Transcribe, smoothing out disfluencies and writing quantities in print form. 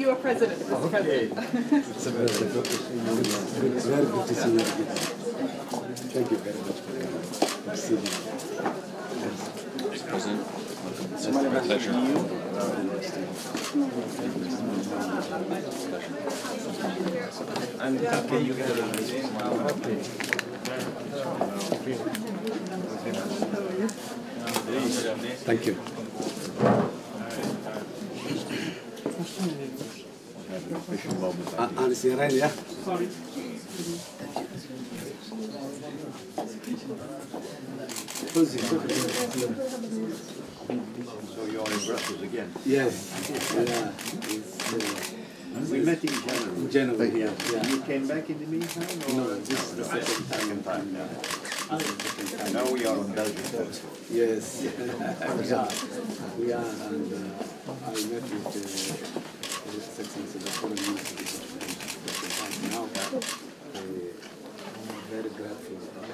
you a president, Mr. President. It's very good to see you again. Thank you very much for receiving. Mr. President, it's my pleasure. And can you get Thank you. And see right, yeah? Sorry. So you're in Brussels again? Yes. Yeah. We met in January. Yeah. You came back in the meantime? Or? No, this is the second time. Yeah. Now we are on Belgium coast. Yes. We are, and I met with His Excellency the Foreign Minister now. Very grateful.